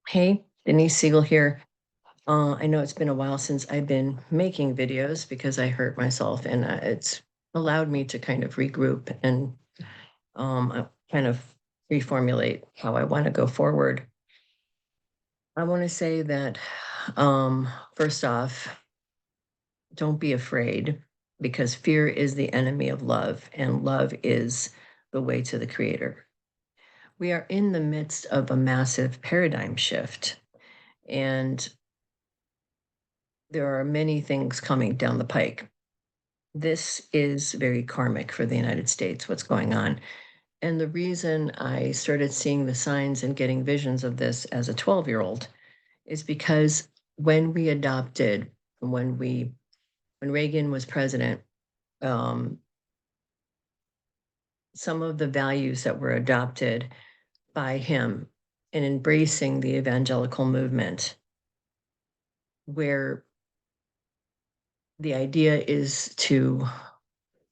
Hey, Denise Siegel here. I know it's been a while since I've been making videos because I hurt myself, and it's allowed me to kind of regroup and kind of reformulate how I want to go forward. I want to say that first off, don't be afraid because fear is the enemy of love, and love is the way to the Creator. We are in the midst of a massive paradigm shift, and there are many things coming down the pike. This is very karmic for the United States, what's going on. And the reason I started seeing the signs and getting visions of this as a 12-year-old is because when we adopted, when Reagan was president, um, some of the values that were adopted by him in embracing the evangelical movement, where the idea is to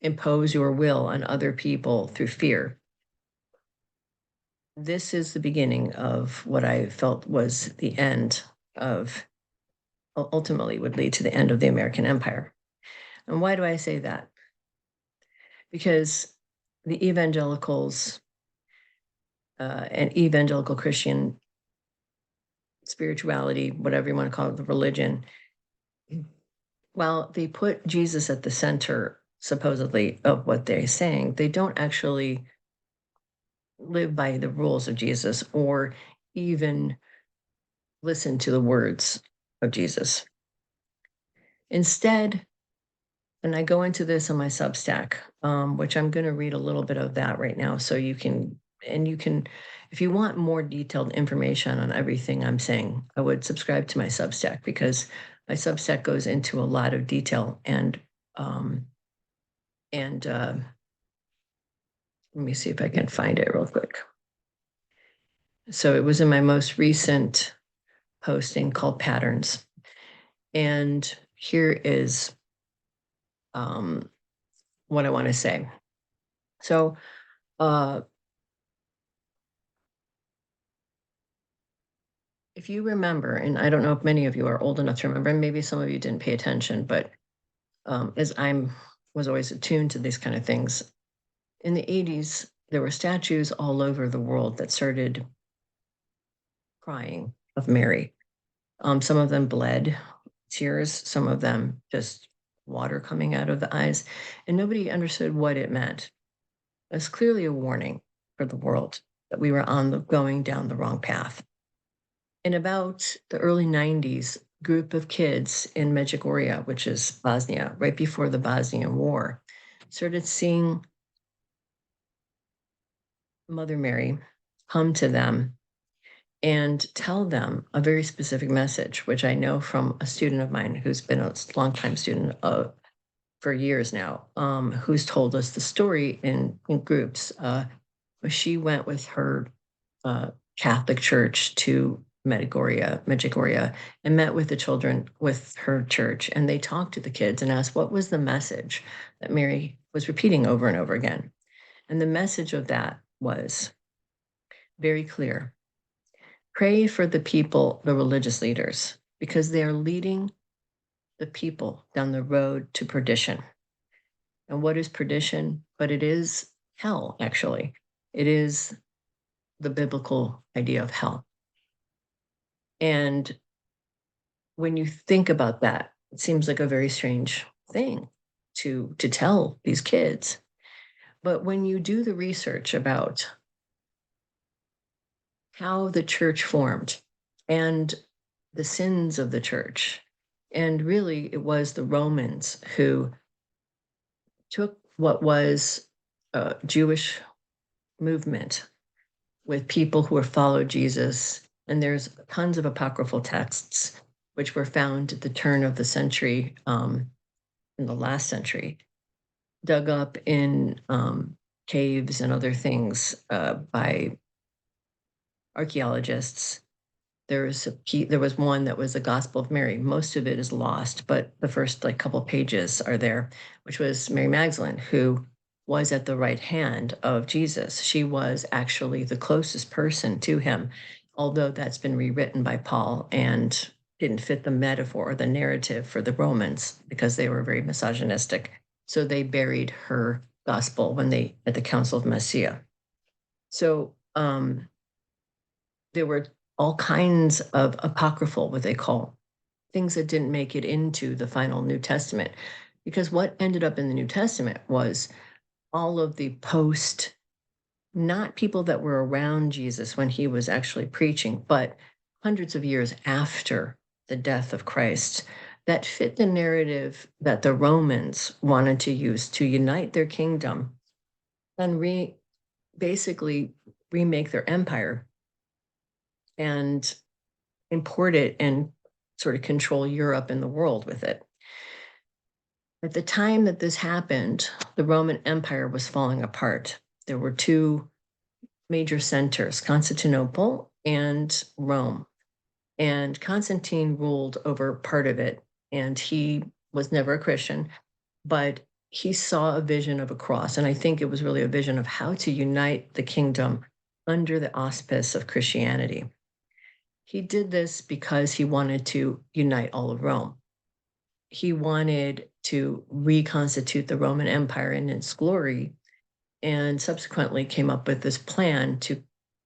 impose your will on other people through fear. This is the beginning of what I felt was the end of, ultimately would lead to the end of the American empire. And why do I say that? Because the evangelicals and evangelical Christian spirituality, whatever you want to call it, the religion, while they put Jesus at the center, supposedly, of what they're saying, they don't actually live by the rules of Jesus or even listen to the words of Jesus. Instead, and I go into this on my Substack, which I'm going to read a little bit of that right now, so you can, if you want more detailed information on everything I'm saying, I would subscribe to my Substack because my Substack goes into a lot of detail and let me see if I can find it real quick. So it was in my most recent posting called Patterns. And here is what I want to say. So if you remember, and I don't know if many of you are old enough to remember, and maybe some of you didn't pay attention, but as was always attuned to these kind of things, in the 80s, there were statues all over the world that started crying of Mary. Some of them bled tears, some of them just water coming out of the eyes, and nobody understood what it meant. It was clearly a warning for the world that we were going down the wrong path. In about the early 90s, group of kids in Medjugorje, which is Bosnia, right before the Bosnian War, started seeing Mother Mary come to them and tell them a very specific message, which I know from a student of mine who's been a longtime student for years now, who's told us the story in groups. She went with her Catholic church to Medjugorje, and met with the children with her church. And they talked to the kids and asked, what was the message that Mary was repeating over and over again? And the message of that was very clear. Pray for the people, the religious leaders, because they are leading the people down the road to perdition. And what is perdition? But it is hell, actually. It is the biblical idea of hell. And when you think about that, it seems like a very strange thing to tell these kids. But when you do the research about how the church formed and the sins of the church, and really it was the Romans who took what was a Jewish movement with people who have followed Jesus, and there's tons of apocryphal texts which were found at the turn of the century, in the last century, dug up in caves and other things by archaeologists. There was one that was the Gospel of Mary. Most of it is lost, but the first couple pages are there, which was Mary Magdalene, who was at the right hand of Jesus. She was actually the closest person to him although that's been rewritten by Paul and didn't fit the metaphor or the narrative for the Romans because they were very misogynistic. So they buried her gospel when they at the Council of Nicaea. So there were all kinds of apocryphal, what they call things that didn't make it into the final New Testament. Because what ended up in the New Testament was all of the post, not people that were around Jesus when he was actually preaching, but hundreds of years after the death of Christ that fit the narrative that the Romans wanted to use to unite their kingdom and basically remake their empire and import it and sort of control Europe and the world with it. At the time that this happened, the Roman Empire was falling apart. There were two major centers, Constantinople and Rome. And Constantine ruled over part of it, and he was never a Christian, but he saw a vision of a cross. And I think it was really a vision of how to unite the kingdom under the auspice of Christianity. He did this because he wanted to unite all of Rome. He wanted to reconstitute the Roman Empire in its glory, and subsequently came up with this plan to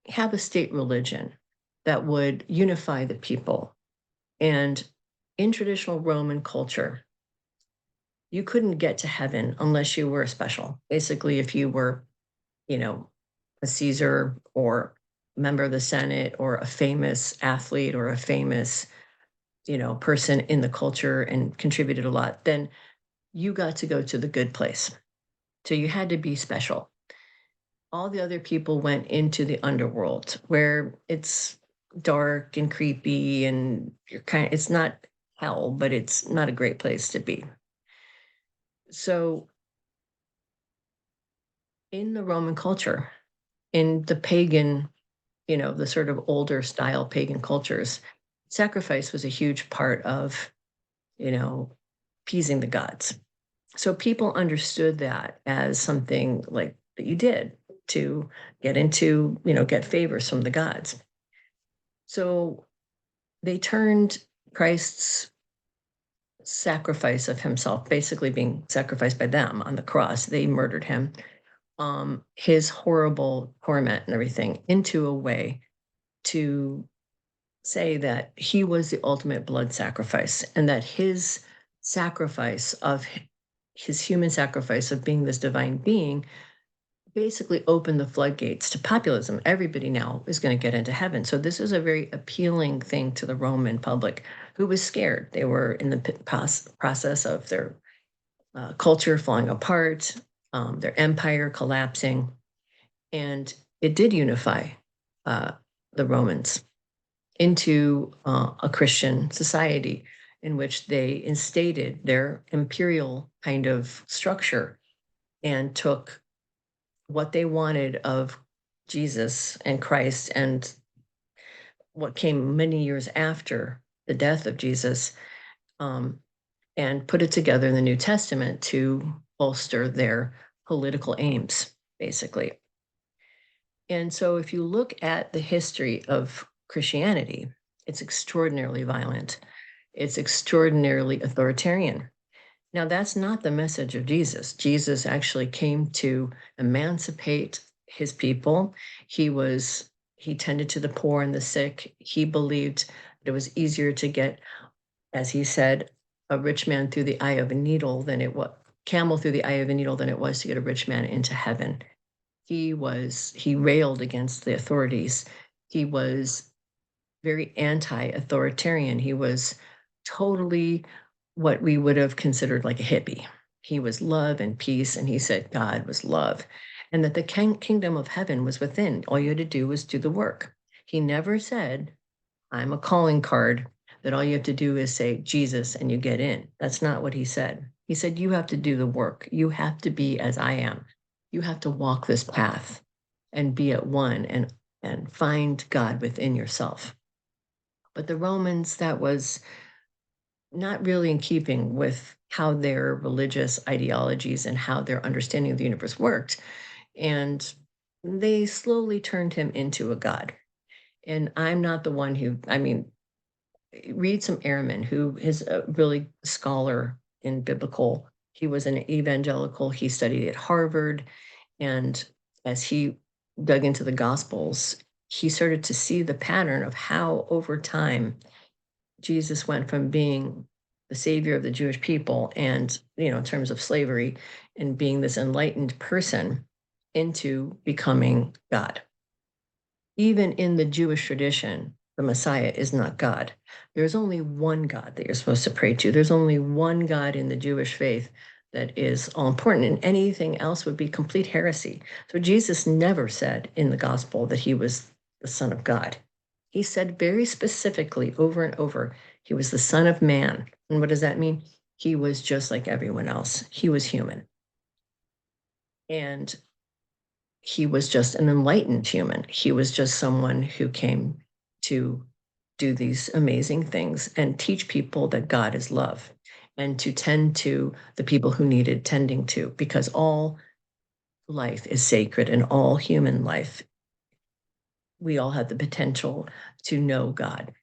have a state religion that would unify the people. And in traditional Roman culture, you couldn't get to heaven unless you were special. Basically, if you were, a Caesar or a member of the Senate or a famous athlete or a famous, person in the culture and contributed a lot, then you got to go to the good place. So you had to be special. All the other people went into the underworld where it's dark and creepy and it's not hell, but it's not a great place to be. So in the Roman culture, in the pagan, the sort of older style pagan cultures, sacrifice was a huge part of, appeasing the gods. So people understood that as something like that you did to get into, get favors from the gods. So they turned Christ's sacrifice of himself, basically being sacrificed by them on the cross, they murdered him, his horrible torment and everything, into a way to say that he was the ultimate blood sacrifice and that his sacrifice of his human sacrifice of being this divine being basically opened the floodgates to populism. Everybody now is going to get into heaven. So this is a very appealing thing to the Roman public who was scared. They were in the process of their culture falling apart, their empire collapsing, and it did unify the Romans into a Christian society in which they instated their imperial kind of structure and took what they wanted of Jesus and Christ and what came many years after the death of Jesus, and put it together in the New Testament to bolster their political aims, basically. And so if you look at the history of Christianity, it's extraordinarily violent. It's extraordinarily authoritarian. Now, that's not the message of Jesus. Jesus actually came to emancipate his people. He tended to the poor and the sick. He believed that it was easier to get, as he said, a rich man through the eye of a needle than it was camel through the eye of a needle than it was to get a rich man into heaven. He railed against the authorities. He was very anti-authoritarian. He was totally what we would have considered like a hippie. He was love and peace, and he said God was love, and that the kingdom of heaven was within. All you had to do was do the work. He never said, I'm a calling card that all you have to do is say Jesus and you get in. That's not what he said. He said, you have to do the work. You have to be as I am. You have to walk this path and be at one and find God within yourself. But the Romans, that was not really in keeping with how their religious ideologies and how their understanding of the universe worked. And they slowly turned him into a god. And I'm not the one who, I mean, read some Ehrman, who is a really scholar in biblical. He was an evangelical. He studied at Harvard. And as he dug into the Gospels, he started to see the pattern of how over time Jesus went from being the savior of the Jewish people and, in terms of slavery and being this enlightened person into becoming God. Even in the Jewish tradition, the Messiah is not God. There's only one God that you're supposed to pray to. There's only one God in the Jewish faith that is all important, and anything else would be complete heresy. So Jesus never said in the gospel that he was the Son of God. He said very specifically over and over, he was the Son of Man. And what does that mean? He was just like everyone else. He was human. And he was just an enlightened human. He was just someone who came to do these amazing things and teach people that God is love and to tend to the people who needed tending to, because all life is sacred and all human life, we all have the potential to know God.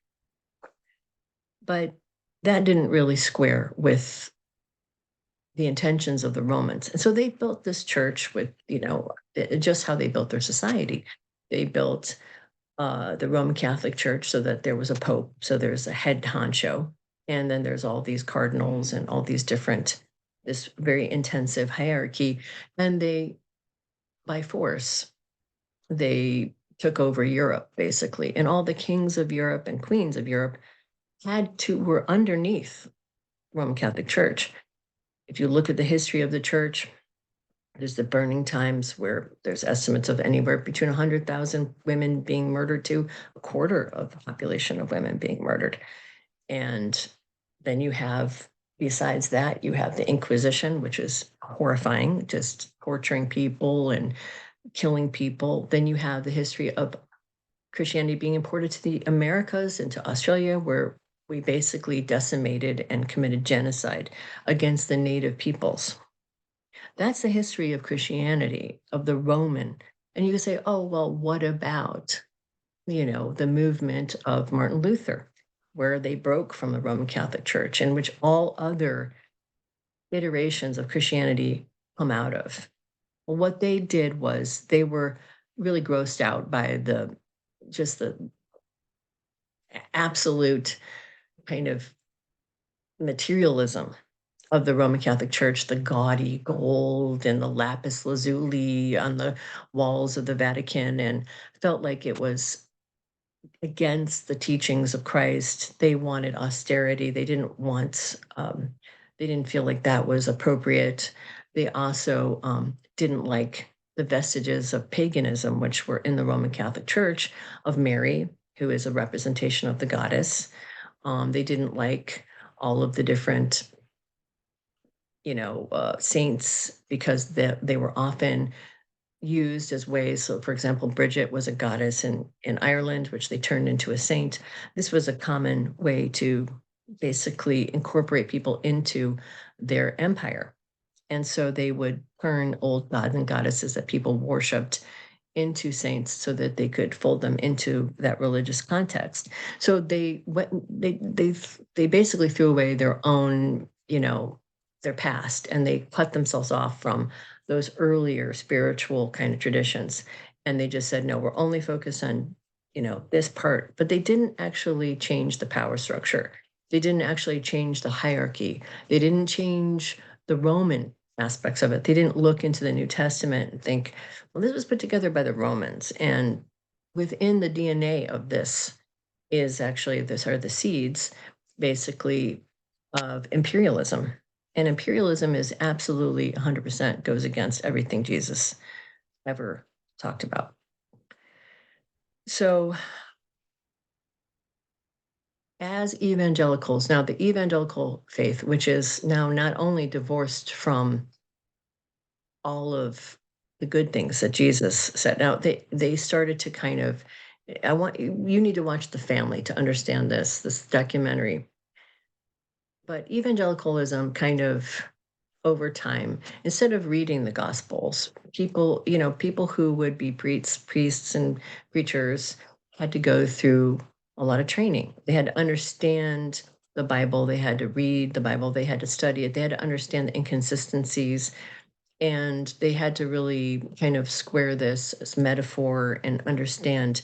But that didn't really square with the intentions of the Romans. And so they built this church with, just how they built their society. They built the Roman Catholic Church so that there was a pope. So there's a head honcho. And then there's all these cardinals and all these different, this very intensive hierarchy. And they, by force, they took over Europe, basically. And all the kings of Europe and queens of Europe were underneath Roman Catholic Church. If you look at the history of the church, there's the burning times where there's estimates of anywhere between 100,000 women being murdered to a quarter of the population of women being murdered. And then you have, besides that, you have the Inquisition, which is horrifying, just torturing people and killing people. Then you have the history of Christianity being imported to the Americas and to Australia, where we basically decimated and committed genocide against the native peoples. That's the history of Christianity, of the Roman. And you can say, oh, well, what about, the movement of Martin Luther, where they broke from the Roman Catholic Church, in which all other iterations of Christianity come out of? Well, what they did was they were really grossed out by the absolute kind of materialism of the Roman Catholic Church, the gaudy gold and the lapis lazuli on the walls of the Vatican, and felt like it was against the teachings of Christ. They wanted austerity. They didn't feel like that was appropriate. They also didn't like the vestiges of paganism, which were in the Roman Catholic Church, of Mary, who is a representation of the goddess. They didn't like all of the different saints, because they were often used as ways. So, for example, Bridget was a goddess in Ireland, which they turned into a saint. This was a common way to basically incorporate people into their empire. And so they would turn old gods and goddesses that people worshipped into saints so that they could fold them into that religious context. So they basically threw away their own, their past, and they cut themselves off from those earlier spiritual kind of traditions. And they just said, no, we're only focused on, this part. But they didn't actually change the power structure. They didn't actually change the hierarchy. They didn't change the Roman aspects of it. They didn't look into the New Testament and think, well, this was put together by the Romans. And within the DNA of this this are the seeds, basically, of imperialism. And imperialism is absolutely 100% goes against everything Jesus ever talked about. So, as evangelicals, now the evangelical faith, which is now not only divorced from all of the good things that Jesus said. Now they started to kind of, you need to watch The Family to understand this documentary. But evangelicalism kind of, over time, instead of reading the Gospels, people who would be priests and preachers had to go through a lot of training. They had to understand the Bible, they had to read the Bible, they had to study it, they had to understand the inconsistencies, and they had to really kind of square this as metaphor and understand,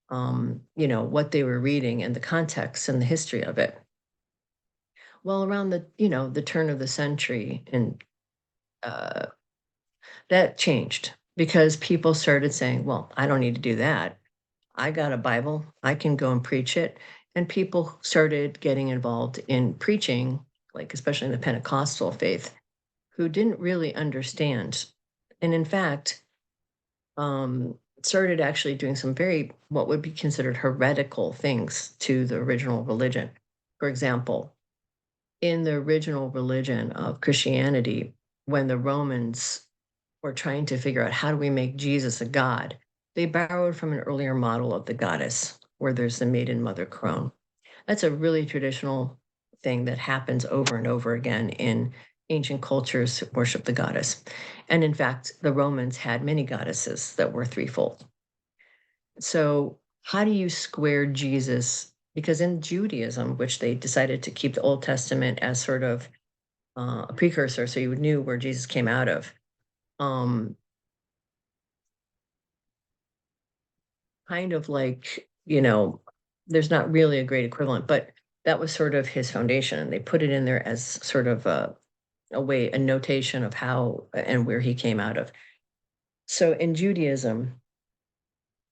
what they were reading and the context and the history of it. Well, around the turn of the century, and uh, that changed because people started saying, "Well, I don't need to do that. I got a Bible. I can go and preach it." And people started getting involved in preaching, like especially in the Pentecostal faith, who didn't really understand. And in fact, started actually doing some very, what would be considered heretical things to the original religion. For example, in the original religion of Christianity, when the Romans were trying to figure out how do we make Jesus a god, they borrowed from an earlier model of the goddess, where there's the maiden mother crone. That's a really traditional thing that happens over and over again in ancient cultures that worship the goddess. And in fact, the Romans had many goddesses that were threefold. So, how do you square Jesus? Because in Judaism, which they decided to keep the Old Testament as sort of a precursor, so you knew where Jesus came out of, um, kind of like, there's not really a great equivalent, but that was sort of his foundation. And they put it in there as sort of a notation of how and where he came out of. So in Judaism,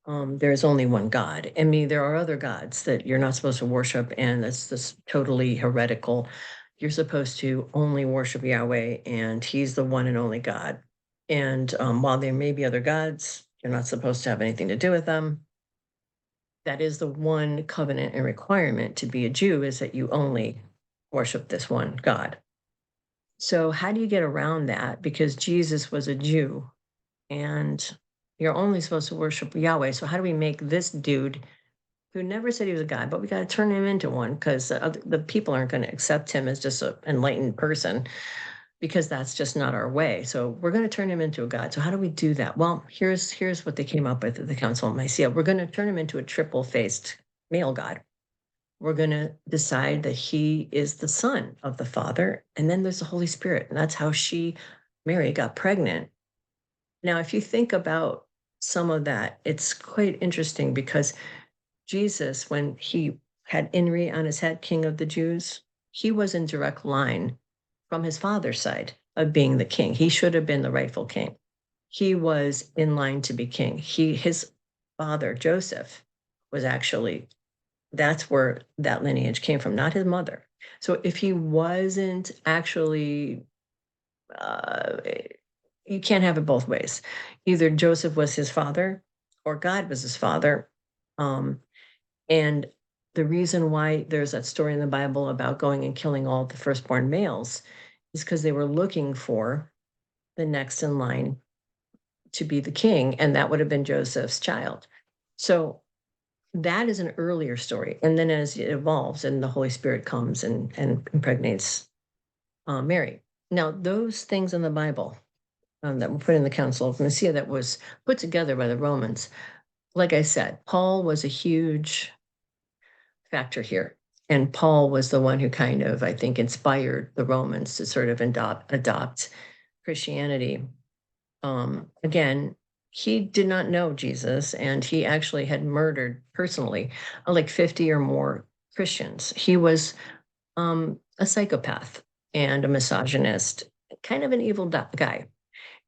there's only one God. I mean, there are other gods that you're not supposed to worship, and that's totally heretical. You're supposed to only worship Yahweh, and He's the one and only God. And while there may be other gods, you're not supposed to have anything to do with them. That is the one covenant and requirement to be a Jew, is that you only worship this one God. So how do you get around that? Because Jesus was a Jew, and you're only supposed to worship Yahweh. So how do we make this dude who never said he was a god, but we got to turn him into one, because the people aren't going to accept him as just an enlightened person, because that's just not our way. So we're going to turn him into a god. So how do we do that? Well, here's what they came up with at the Council of Nicaea. We're going to turn him into a triple-faced male god. We're going to decide that he is the son of the Father, and then there's the Holy Spirit, and that's how Mary, got pregnant. Now, if you think about some of that, it's quite interesting, because Jesus, when he had Inri on his head, King of the Jews, he was in direct line from his father's side of being the king. He should have been the rightful king. He was in line to be king. His father, Joseph, was actually, that's where that lineage came from, not his mother. So if he wasn't actually, uh, you can't have it both ways. Either Joseph was his father or God was his father. Um, and the reason why there's that story in the Bible about going and killing all the firstborn males is because they were looking for the next in line to be the king, and that would have been Joseph's child. So that is an earlier story. And then as it evolves and the Holy Spirit comes and impregnates Mary. Now, those things in the Bible that were put in the Council of Nicaea, that was put together by the Romans, like I said, Paul was a huge factor here. And Paul was the one who kind of, I think, inspired the Romans to sort of adopt Christianity. Again, he did not know Jesus, and he actually had murdered personally like 50 or more Christians. He was a psychopath and a misogynist, kind of an evil guy.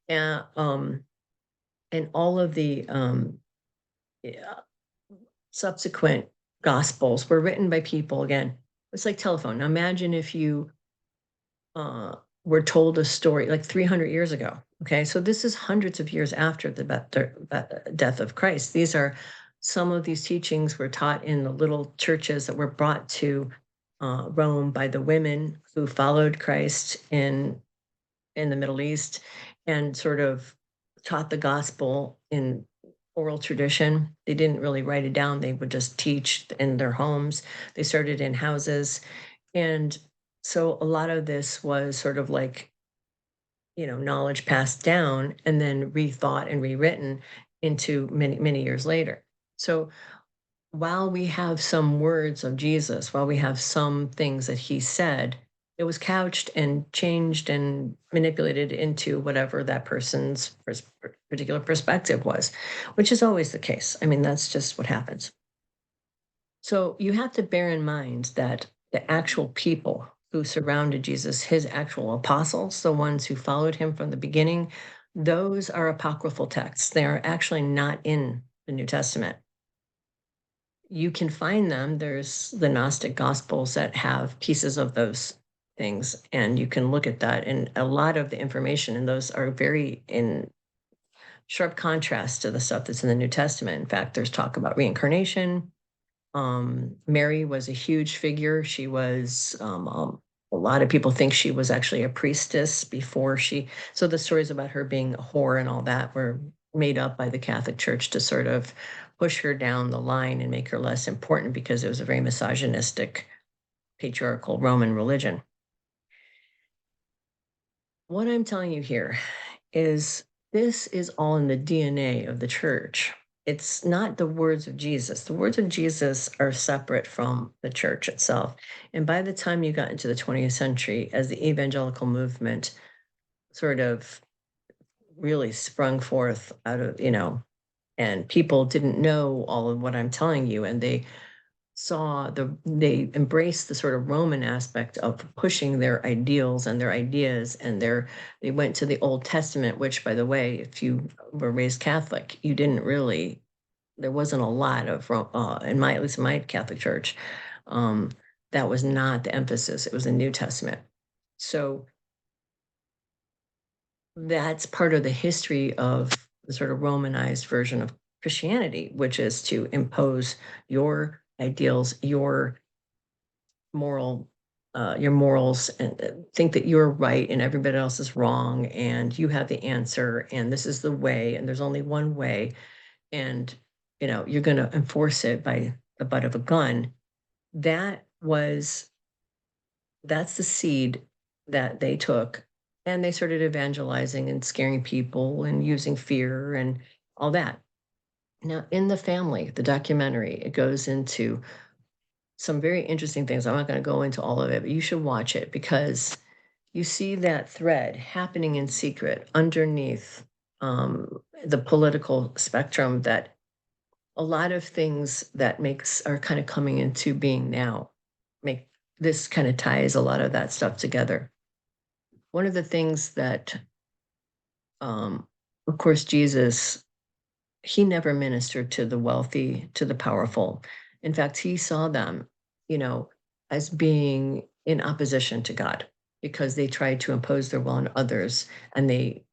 And all of the yeah, subsequent gospels were written by people, again, it's like telephone. Now imagine if you were told a story like 300 years ago. Okay, so this is hundreds of years after the death of Christ. These are, some of these teachings were taught in the little churches that were brought to Rome by the women who followed Christ in the Middle East, and sort of taught the gospel in oral tradition. They didn't really write it down. They would just teach in their homes. They started in houses. And so a lot of this was sort of like, knowledge passed down and then rethought and rewritten into many, many years later. So while we have some words of Jesus, while we have some things that he said, it was couched and changed and manipulated into whatever that person's particular perspective was, which is always the case. I mean, that's just what happens. So you have to bear in mind that the actual people who surrounded Jesus, his actual apostles, the ones who followed him from the beginning, those are apocryphal texts. They are actually not in the New Testament. You can find them. There's the Gnostic Gospels that have pieces of those things, and you can look at that. And a lot of the information in those are very in sharp contrast to the stuff that's in the New Testament. In fact, there's talk about reincarnation. Mary was a huge figure. She was, a lot of people think she was actually a priestess before she, so the stories about her being a whore and all that were made up by the Catholic Church to sort of push her down the line and make her less important because it was a very misogynistic, patriarchal Roman religion. What I'm telling you here is this is all in the DNA of the church. It's not the words of Jesus. The words of Jesus are separate from the church itself. And by the time you got into the 20th century, as the evangelical movement sort of really sprung forth out of, and people didn't know all of what I'm telling you, and they embraced the sort of Roman aspect of pushing their ideals and their ideas, and they went to the Old Testament, which, by the way, if you were raised Catholic, you didn't really, there wasn't a lot of at least in my Catholic church, um, that was not the emphasis. It was the New Testament. So that's part of the history of the sort of Romanized version of Christianity, which is to impose your ideals, your morals, and think that you're right and everybody else is wrong, and you have the answer, and this is the way, and there's only one way, and you're going to enforce it by the butt of a gun. That was that's the seed that they took, and they started evangelizing and scaring people and using fear and all that. Now, in the family, the documentary, it goes into some very interesting things. I'm not going to go into all of it, but you should watch it because you see that thread happening in secret underneath the political spectrum, that a lot of things that are kind of coming into being now make this kind of ties a lot of that stuff together. One of the things that, of course, Jesus, he never ministered to the wealthy, to the powerful. In fact, he saw them, you know, as being in opposition to God because they tried to impose their will on others, and they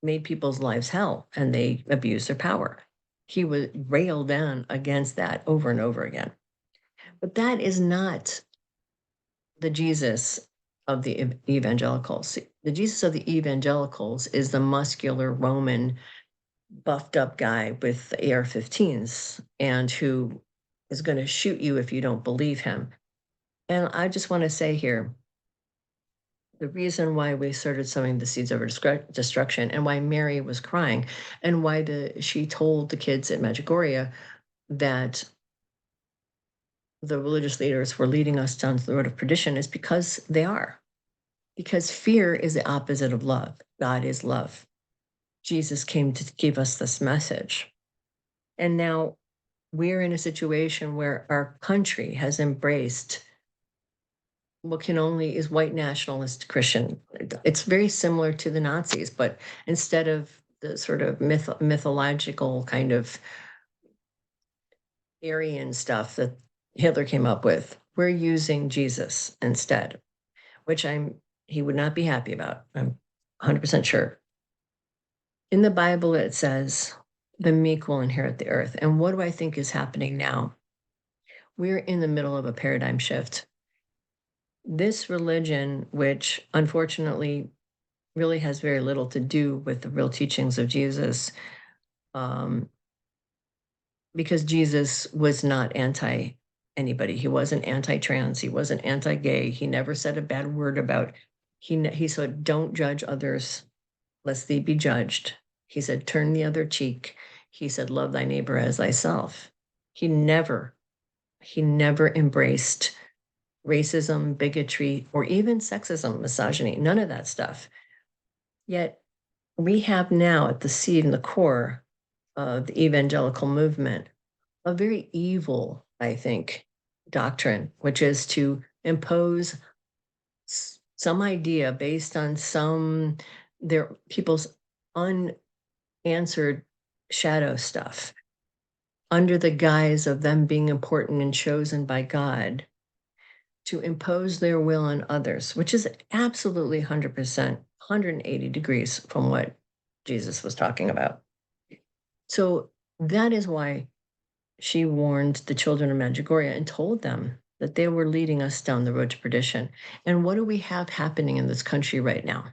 made people's lives hell, and they abused their power. He was railed down against that over and over again. But that is not the Jesus of the evangelicals. The Jesus of the evangelicals is the muscular Roman buffed up guy with the AR-15s and who is going to shoot you if you don't believe him. And I just want to say here, the reason why we started sowing the seeds of destruction, and why Mary was crying, and why she told the kids at Medjugorje that the religious leaders were leading us down the road of perdition, is because they are. Because fear is the opposite of love. God is love. Jesus came to give us this message. And now we're in a situation where our country has embraced what can only is white nationalist Christian. It's very similar to the Nazis, but instead of the sort of mythological kind of Aryan stuff that Hitler came up with, we're using Jesus instead, which he would not be happy about. I'm 100% sure. In the Bible, it says, the meek will inherit the earth. And what do I think is happening now? We're in the middle of a paradigm shift. This religion, which unfortunately really has very little to do with the real teachings of Jesus, because Jesus was not anti anybody. He wasn't anti-trans. He wasn't anti-gay. He never said a bad word about. He said, "Don't judge others, lest they be judged." He said, "Turn the other cheek." He said, "Love thy neighbor as thyself." He never He never embraced racism, bigotry, or even sexism, misogyny, none of that stuff. Yet we have now at the seed and the core of the evangelical movement a very evil, I think, doctrine, which is to impose some idea based on their people's unanswered shadow stuff under the guise of them being important and chosen by God to impose their will on others, which is absolutely 100%, 180 degrees from what Jesus was talking about. So that is why she warned the children of Medjugorje and told them that they were leading us down the road to perdition. And what do we have happening in this country right now?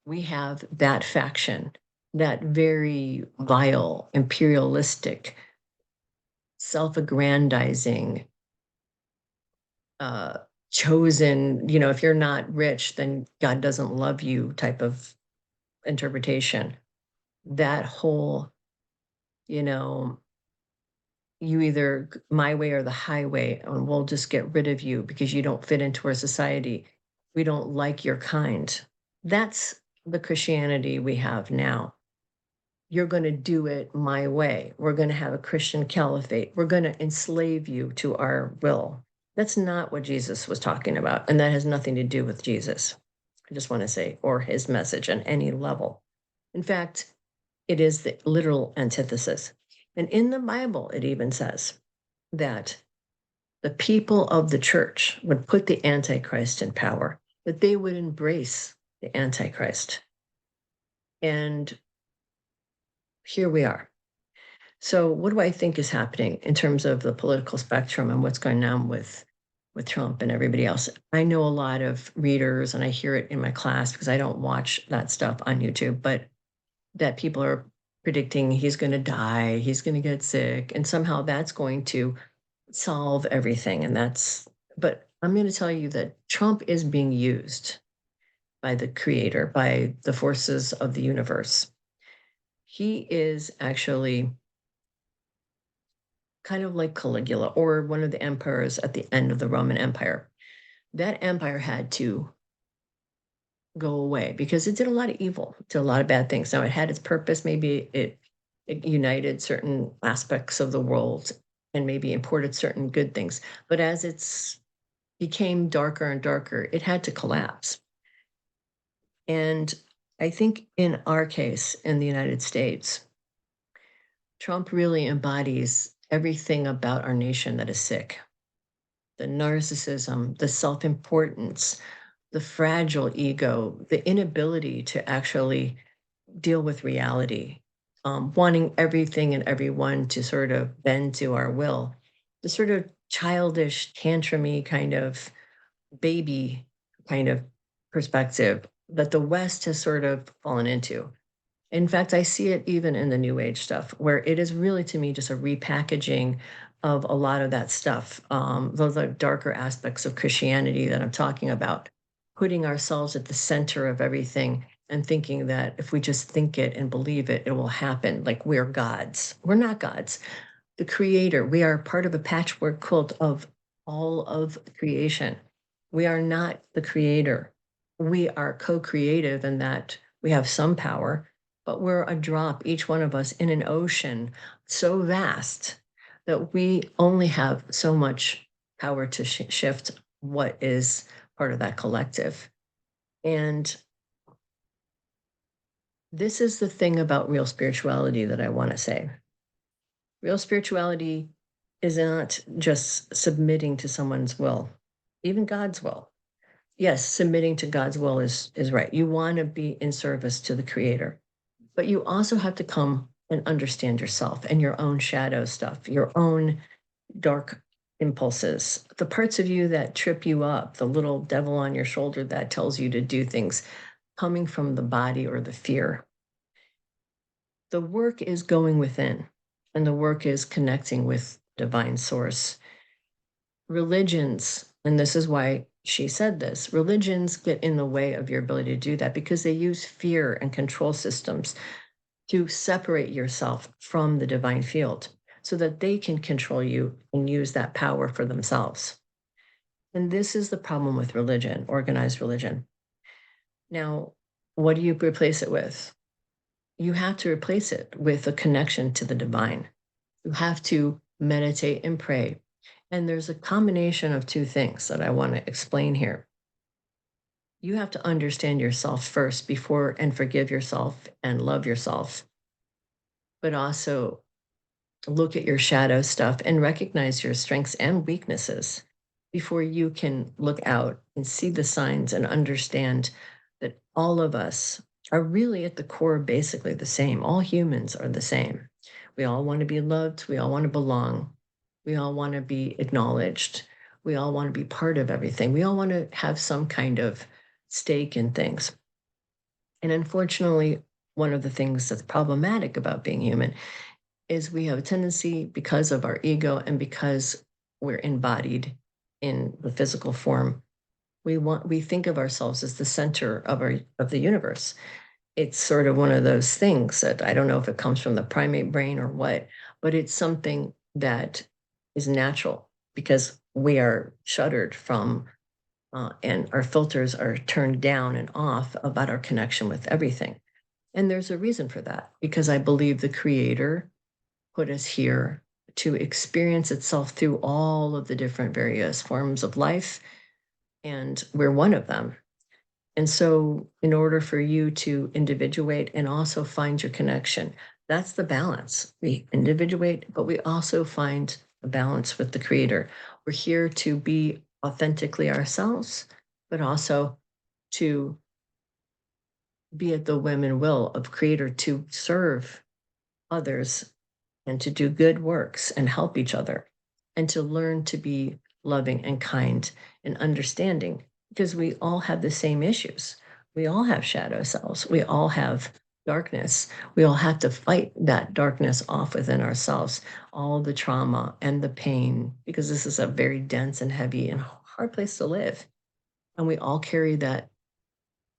We have that faction, that very vile, imperialistic, self-aggrandizing, chosen, if you're not rich, then God doesn't love you type of interpretation. That whole, you either my way or the highway, and we'll just get rid of you because you don't fit into our society. We don't like your kind. That's the Christianity we have now. You're going to do it my way. We're going to have a Christian caliphate. We're going to enslave you to our will. That's not what Jesus was talking about. And that has nothing to do with Jesus. I just want to say, or his message on any level. In fact, it is the literal antithesis. And in the Bible, it even says that the people of the church would put the Antichrist in power, that they would embrace the Antichrist. And here we are. So what do I think is happening in terms of the political spectrum and what's going on with Trump and everybody else? I know a lot of readers, and I hear it in my class because I don't watch that stuff on YouTube, but that people are predicting he's going to die, he's going to get sick, and somehow that's going to solve everything. But I'm going to tell you that Trump is being used by the creator, by the forces of the universe. He is actually kind of like Caligula, or one of the emperors at the end of the Roman Empire. That empire had to go away because it did a lot of evil, did a lot of bad things. Now, it had its purpose. Maybe it united certain aspects of the world and maybe imported certain good things. But as it's became darker and darker, it had to collapse. And I think in our case, in the United States, Trump really embodies everything about our nation that is sick. The narcissism, the self-importance, the fragile ego, the inability to actually deal with reality, wanting everything and everyone to sort of bend to our will, the sort of childish, tantrumy kind of baby kind of perspective that the West has sort of fallen into. In fact, I see it even in the New Age stuff, where it is really, to me, just a repackaging of a lot of that stuff. Those are darker aspects of Christianity that I'm talking about, putting ourselves at the center of everything and thinking that if we just think it and believe it, it will happen. Like we're gods. We're not gods. The creator, we are part of a patchwork quilt of all of creation. We are not the creator. We are co-creative in that we have some power, but we're a drop, each one of us, in an ocean so vast that we only have so much power to shift what is part of that collective. And this is the thing about real spirituality that I want to say. Real spirituality is not just submitting to someone's will, even God's will. Yes, submitting to God's will is right. You want to be in service to the creator. But you also have to come and understand yourself and your own shadow stuff, your own dark impulses, the parts of you that trip you up, the little devil on your shoulder that tells you to do things coming from the body or the fear. The work is going within, and the work is connecting with divine source. Religions, and this is why she said this, religions get in the way of your ability to do that because they use fear and control systems to separate yourself from the divine field. so that they can control you and use that power for themselves. And this is the problem with religion, organized religion. Now, what do you replace it with? You have to replace it with a connection to the divine. You have to meditate and pray. And there's a combination of two things that I want to explain here. You have to understand yourself first before and forgive yourself and love yourself, but also look at your shadow stuff and recognize your strengths and weaknesses before you can look out and see the signs and understand that all of us are really at the core basically the same. All humans are the same. We all want to be loved. We all want to belong. We all want to be acknowledged. We all want to be part of everything. We all want to have some kind of stake in things. And unfortunately, one of the things that's problematic about being human is we have a tendency, because of our ego and because we're embodied in the physical form, we think of ourselves as the center of the universe. It's sort of one of those things that I don't know if it comes from the primate brain or what, but it's something that is natural because we are shuttered from and our filters are turned down and off about our connection with everything. And there's a reason for that, because I believe the creator put us here to experience itself through all of the different various forms of life, and we're one of them. And so, in order for you to individuate and also find your connection, that's the balance. We individuate, but we also find a balance with the creator. We're here to be authentically ourselves, but also to be at the whim and will of creator to serve others and to do good works and help each other and to learn to be loving and kind and understanding, because we all have the same issues. We all have shadow selves. We all have darkness. We all have to fight that darkness off within ourselves, all the trauma and the pain, because this is a very dense and heavy and hard place to live. And we all carry that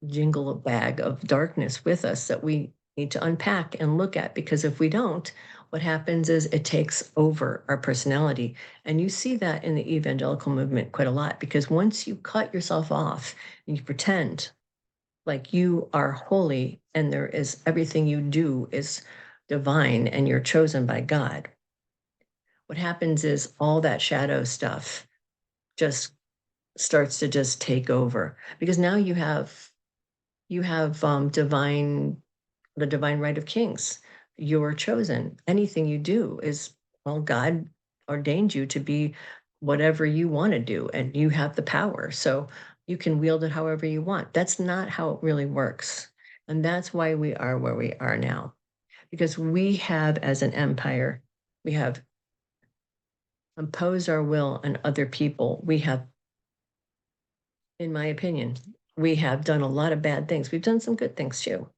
jingle bag of darkness with us that we need to unpack and look at, because if we don't, what happens is it takes over our personality. And you see that in the evangelical movement quite a lot, because once you cut yourself off and you pretend like you are holy and there is everything you do is divine and you're chosen by God, what happens is all that shadow stuff just starts to just take over, because now you have the divine right of kings. You're chosen. Anything you do is, well, God ordained you to be whatever you want to do, and you have the power. So you can wield it however you want. That's not how it really works. And that's why we are where we are now. Because we have, as an empire, we have imposed our will on other people. We have, in my opinion, we have done a lot of bad things. We've done some good things too.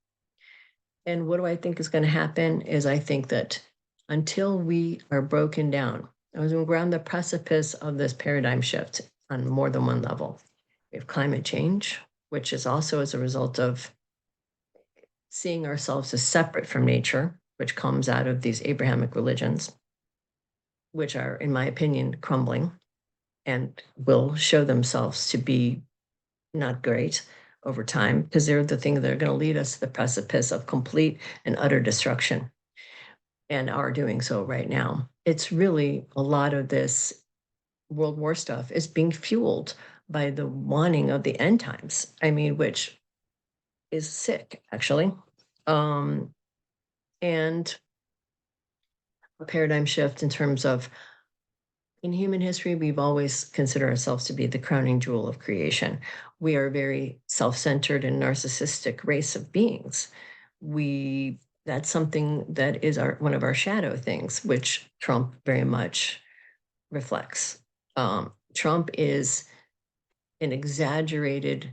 And what do I think is going to happen is I think that until we are broken down, as we're on the precipice of this paradigm shift on more than one level. We have climate change, which is also as a result of seeing ourselves as separate from nature, which comes out of these Abrahamic religions, which are, in my opinion, crumbling and will show themselves to be not great over time, because they're the thing that are going to lead us to the precipice of complete and utter destruction, and are doing so right now. It's really a lot of this World War stuff is being fueled by the wanting of the end times. I mean, which is sick, actually. And a paradigm shift in terms of, in human history, we've always considered ourselves to be the crowning jewel of creation. We are a very self-centered and narcissistic race of beings. That's something that is one of our shadow things, which Trump very much reflects. Trump is an exaggerated,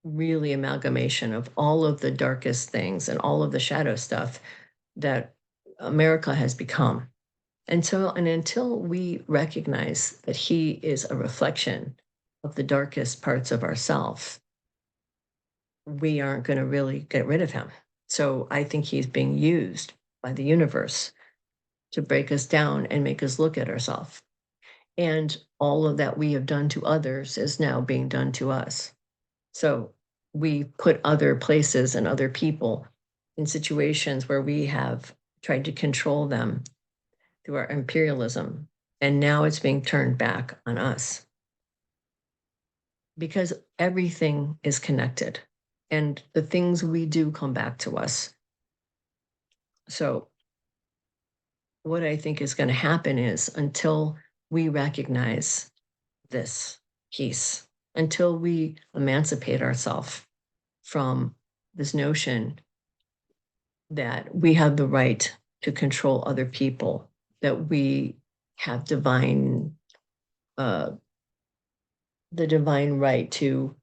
really amalgamation of all of the darkest things and all of the shadow stuff that America has become. Until we recognize that he is a reflection of the darkest parts of ourselves, we aren't going to really get rid of him. So I think he's being used by the universe to break us down and make us look at ourselves. And all of that we have done to others is now being done to us. So we put other places and other people in situations where we have tried to control them through our imperialism. And now it's being turned back on us. Because everything is connected and the things we do come back to us. So what I think is going to happen is until we recognize this piece, until we emancipate ourselves from this notion that we have the right to control other people, that we have the divine right to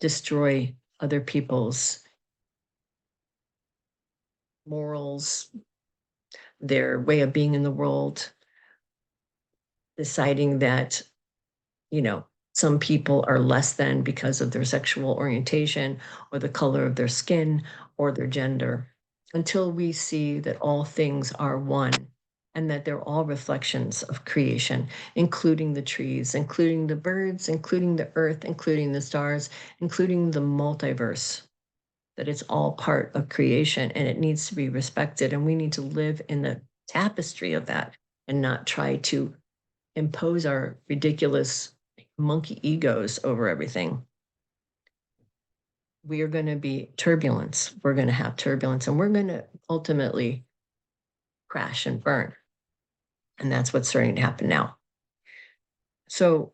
destroy other people's morals, their way of being in the world, deciding that, some people are less than because of their sexual orientation or the color of their skin or their gender, until we see that all things are one and that they're all reflections of creation, including the trees, including the birds, including the earth, including the stars, including the multiverse, that it's all part of creation and it needs to be respected. And we need to live in the tapestry of that and not try to impose our ridiculous monkey egos over everything. We are going to be turbulence. We're going to have turbulence and we're going to ultimately crash and burn. And that's what's starting to happen now. So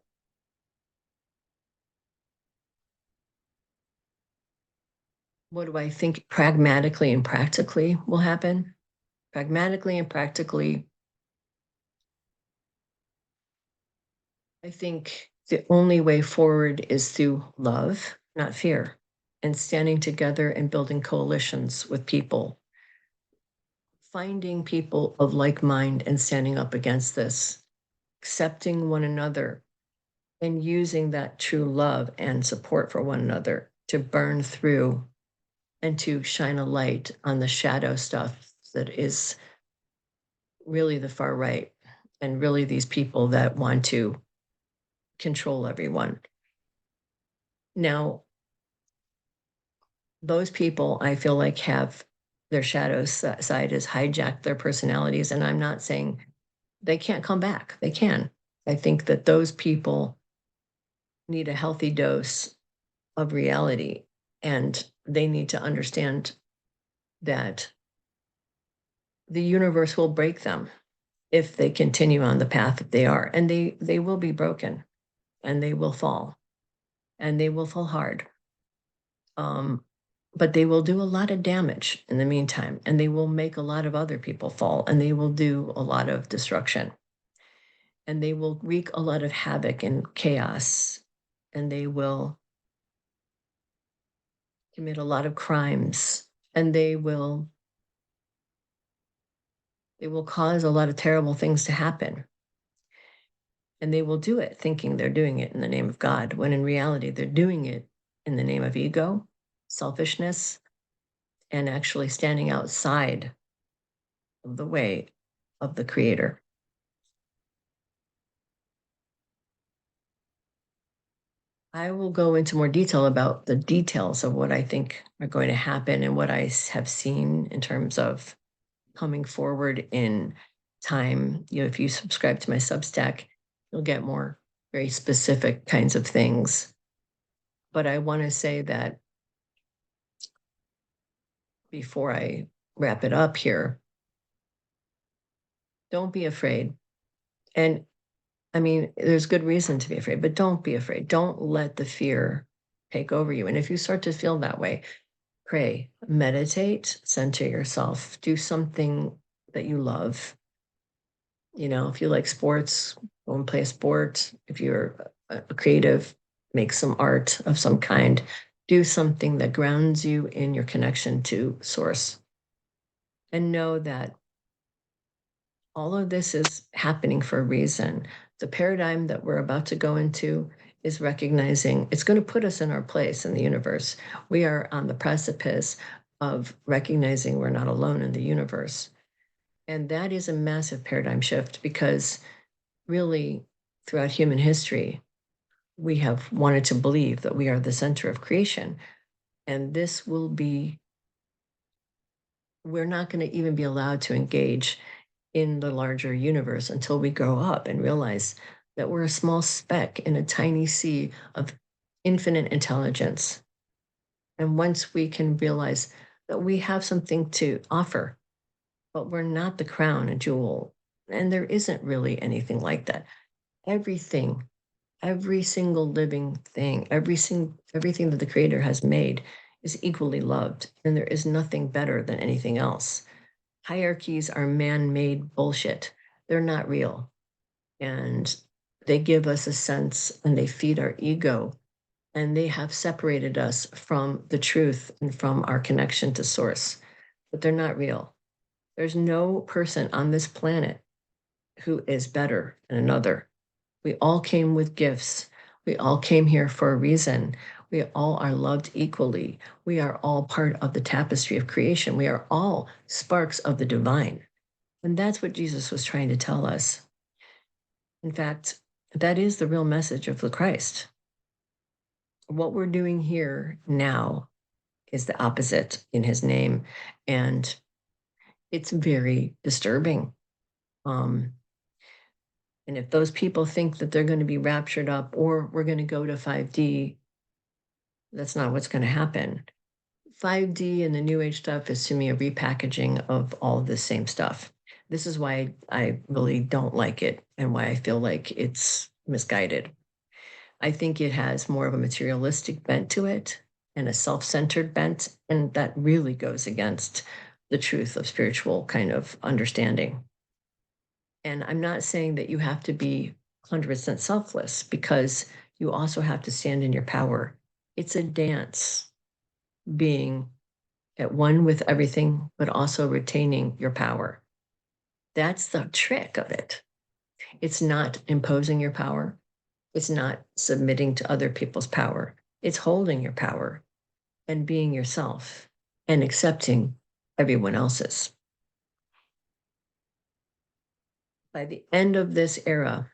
what do I think pragmatically and practically will happen? Pragmatically and practically, I think the only way forward is through love, not fear, and standing together and building coalitions with people, finding people of like mind and standing up against this, accepting one another, and using that true love and support for one another to burn through and to shine a light on the shadow stuff that is really the far right and really these people that want to control everyone. Now, those people I feel like have their shadow side has hijacked their personalities. And I'm not saying they can't come back. They can. I think that those people need a healthy dose of reality and they need to understand that the universe will break them if they continue on the path that they are. And they will be broken and they will fall and they will fall hard. But they will do a lot of damage in the meantime, and they will make a lot of other people fall, and they will do a lot of destruction, and they will wreak a lot of havoc and chaos, and they will commit a lot of crimes, and they will cause a lot of terrible things to happen. And they will do it thinking they're doing it in the name of God, when in reality, they're doing it in the name of ego, selfishness, and actually standing outside of the way of the Creator. I will go into more detail about the details of what I think are going to happen and what I have seen in terms of coming forward in time. If you subscribe to my Substack, you'll get more very specific kinds of things. But I want to say that before I wrap it up here, don't be afraid. And I mean, there's good reason to be afraid, but don't be afraid. Don't let the fear take over you. And if you start to feel that way, pray, meditate, center yourself, do something that you love. If you like sports, go and play a sport. If you're a creative, make some art of some kind. Do something that grounds you in your connection to source. And know that all of this is happening for a reason. The paradigm that we're about to go into is recognizing it's going to put us in our place in the universe. We are on the precipice of recognizing we're not alone in the universe. And that is a massive paradigm shift because really throughout human history, we have wanted to believe that we are the center of creation. And this will be, we're not going to even be allowed to engage in the larger universe until we grow up and realize that we're a small speck in a tiny sea of infinite intelligence. And once we can realize that we have something to offer, but we're not the crown and jewel, and there isn't really anything like that. Everything, every single living thing, everything that the creator has made is equally loved, and there is nothing better than anything else. Hierarchies are man-made bullshit. They're not real. And they give us a sense and they feed our ego, and they have separated us from the truth and from our connection to source, but they're not real. There's no person on this planet who is better than another. We all came with gifts. We all came here for a reason. We all are loved equally. We are all part of the tapestry of creation. We are all sparks of the divine. And that's what Jesus was trying to tell us. In fact, that is the real message of the Christ. What we're doing here now is the opposite in his name. And it's very disturbing. And if those people think that they're going to be raptured up or we're going to go to 5D, that's not what's going to happen. 5D and the New Age stuff is to me a repackaging of all of the same stuff. This is why I really don't like it and why I feel like it's misguided. I think it has more of a materialistic bent to it and a self-centered bent, and that really goes against the truth of spiritual kind of understanding. And I'm not saying that you have to be 100% selfless because you also have to stand in your power. It's a dance being at one with everything, but also retaining your power. That's the trick of it. It's not imposing your power. It's not submitting to other people's power. It's holding your power and being yourself and accepting everyone else's. By the end of this era,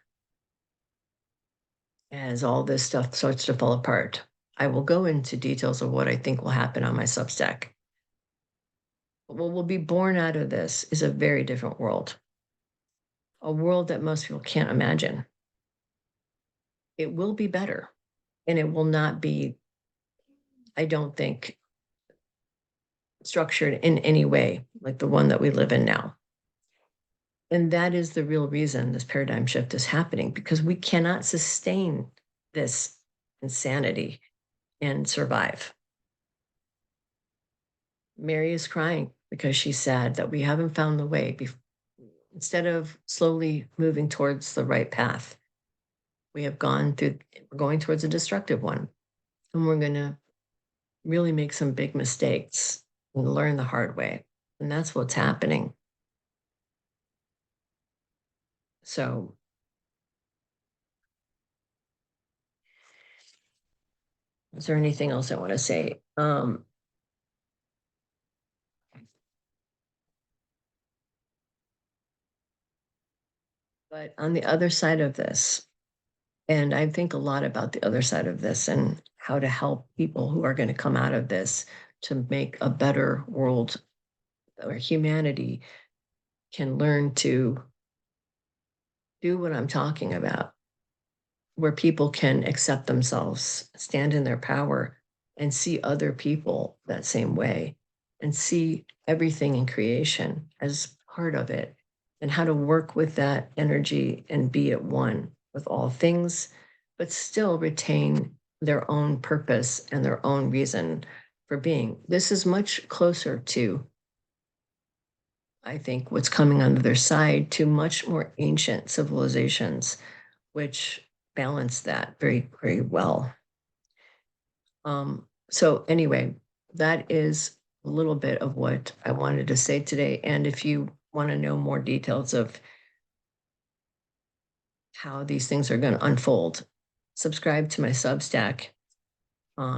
as all this stuff starts to fall apart, I will go into details of what I think will happen on my Substack. But what will be born out of this is a very different world, a world that most people can't imagine. It will be better, and it will not be, I don't think, structured in any way like the one that we live in now. And that is the real reason this paradigm shift is happening, because we cannot sustain this insanity and survive. Mary is crying because she's sad that we haven't found the way. Instead of slowly moving towards the right path, we're going towards a destructive one. And we're going to really make some big mistakes and learn the hard way. And that's what's happening. So is there anything else I want to say? But on the other side of this, and I think a lot about the other side of this and how to help people who are going to come out of this to make a better world where humanity can learn to do what I'm talking about, where people can accept themselves, stand in their power, and see other people that same way, and see everything in creation as part of it, and how to work with that energy and be at one with all things, but still retain their own purpose and their own reason for being. This is much closer to, I think, what's coming on the other side, to much more ancient civilizations, which balance that very, very well. So anyway, that is a little bit of what I wanted to say today. And if you want to know more details of how these things are going to unfold, subscribe to my Substack.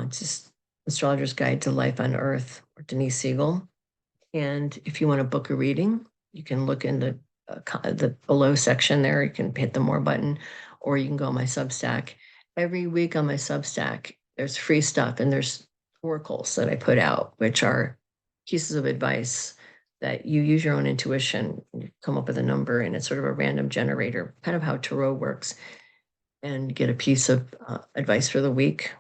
Just Astrologer's Guide to Life on Earth, or Denise Siegel. And if you want to book a reading, You can look in the below section there. You can hit the more button, or you can go on my Substack. Every week on my Substack, there's free stuff, and there's oracles that I put out, which are pieces of advice that you use your own intuition, you come up with a number, and it's sort of a random generator, kind of how tarot works, and get a piece of advice for the week.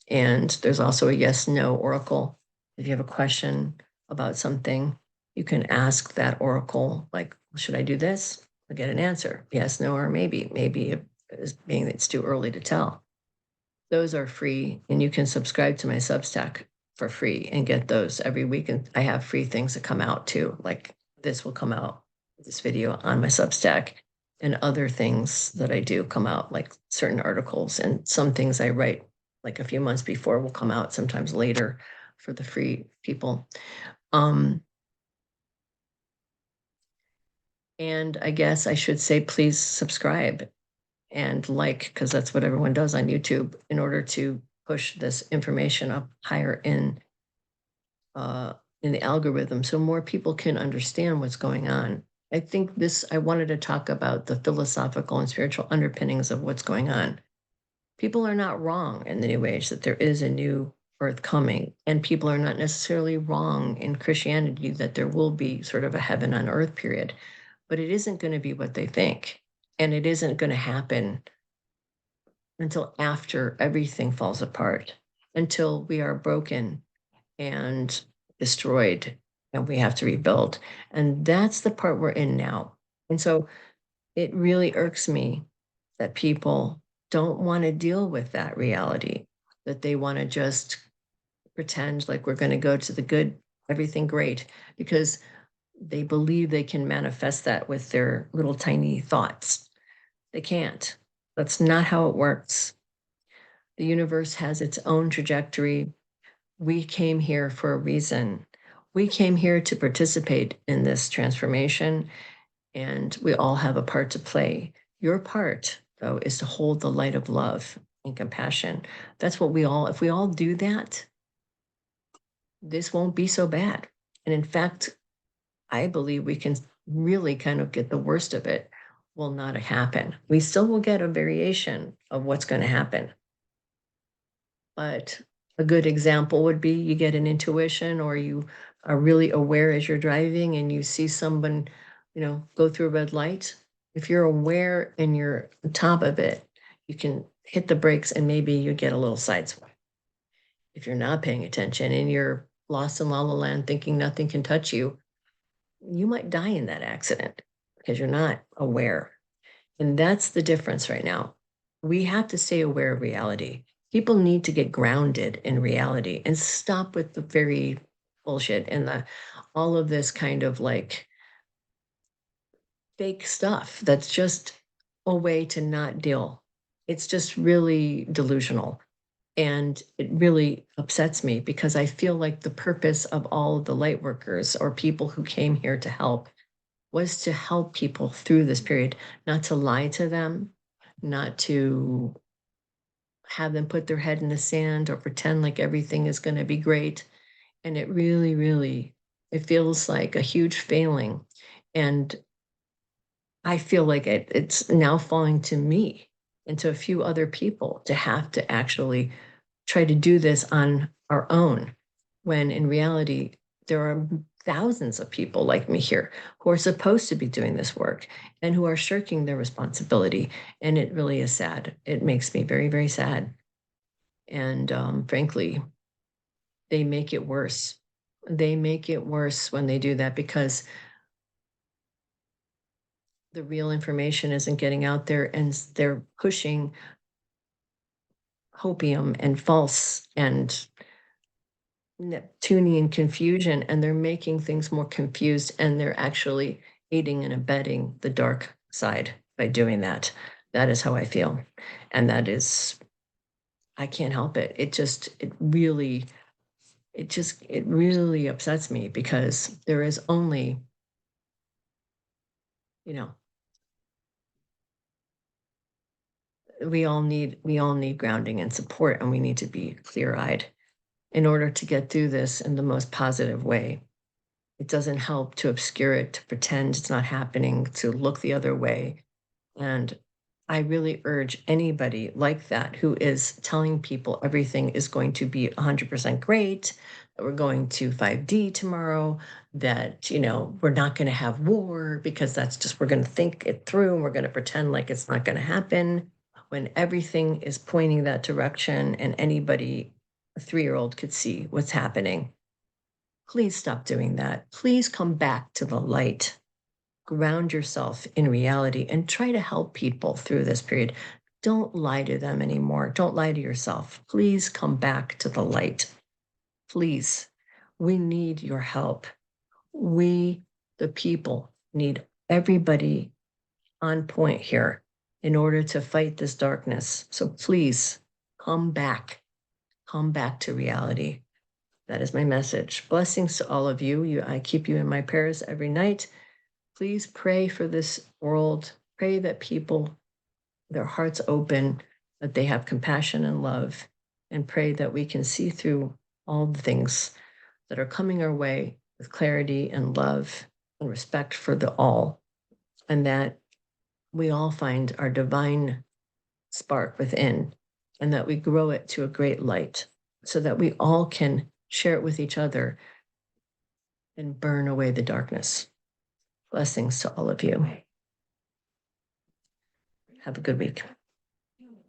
And there's also a yes no oracle. If you have a question about something, you can ask that oracle, like, should I do this? I'll get an answer, yes, no, or maybe. Maybe being it's too early to tell. Those are free, and you can subscribe to my Substack for free and get those every week. And I have free things that come out too, like this will come out, this video on my Substack, and other things that I do come out, like certain articles, and some things I write like a few months before will come out sometimes later for the free people. And I guess I should say, please subscribe and like, because that's what everyone does on YouTube, in order to push this information up higher in the algorithm, so more people can understand what's going on. I think I wanted to talk about the philosophical and spiritual underpinnings of what's going on. People are not wrong in the New Age that there is a new earth coming, and people are not necessarily wrong in Christianity that there will be sort of a heaven on earth period, but it isn't going to be what they think, and it isn't going to happen until after everything falls apart, until we are broken and destroyed and we have to rebuild. And that's the part we're in now. And so it really irks me that people don't want to deal with that reality, that they want to just pretend like we're going to go to the good, everything great, because they believe they can manifest that with their little tiny thoughts. They can't. That's not how it works. The universe has its own trajectory. We came here for a reason. We came here to participate in this transformation, and we all have a part to play. Your part, though, is to hold the light of love and compassion. That's what if we all do that, this won't be so bad. And in fact, I believe we can really kind of get the worst of it will not happen. We still will get a variation of what's going to happen. But a good example would be you get an intuition, or you are really aware as you're driving and you see someone, go through a red light. If you're aware and you're on top of it, you can hit the brakes and maybe you get a little sideswipe. If you're not paying attention and you're lost in la la land thinking nothing can touch you, you might die in that accident because you're not aware. And that's the difference right now. We have to stay aware of reality. People need to get grounded in reality and stop with the very bullshit and all of this kind of like fake stuff that's just a way to not deal. It's just really delusional. And it really upsets me because I feel like the purpose of all of the light workers or people who came here to help was to help people through this period, not to lie to them, not to have them put their head in the sand or pretend like everything is going to be great. And it really, really, it feels like a huge failing. And I feel like it's now falling to me and to a few other people to have to actually try to do this on our own, when in reality, there are thousands of people like me here who are supposed to be doing this work and who are shirking their responsibility. And it really is sad. It makes me very, very sad. And frankly, they make it worse. They make it worse when they do that because the real information isn't getting out there, and they're pushing hopium and false and Neptunian confusion, and they're making things more confused, and they're actually aiding and abetting the dark side by doing that. That is how I feel. And that is, I can't help it. It really upsets me because there is only, we all need grounding and support, and we need to be clear-eyed in order to get through this in the most positive way. It doesn't help to obscure it, to pretend it's not happening, to look the other way. And I really urge anybody like that who is telling people everything is going to be 100% great, that we're going to 5D tomorrow, that, we're not going to have war because that's just, we're going to think it through and we're going to pretend like it's not going to happen, when everything is pointing that direction and anybody, a 3-year-old, could see what's happening. Please stop doing that. Please come back to the light. Ground yourself in reality and try to help people through this period. Don't lie to them anymore. Don't lie to yourself. Please come back to the light. Please. We need your help. We, the people, need everybody on point here in order to fight this darkness. So please come back. Come back to reality. That is my message. Blessings to all of you. I keep you in my prayers every night. Please pray for this world. Pray that people, their hearts open, that they have compassion and love, and pray that we can see through all the things that are coming our way with clarity and love and respect for the all, and that we all find our divine spark within, and that we grow it to a great light so that we all can share it with each other and burn away the darkness. Blessings to all of you. Have a good week.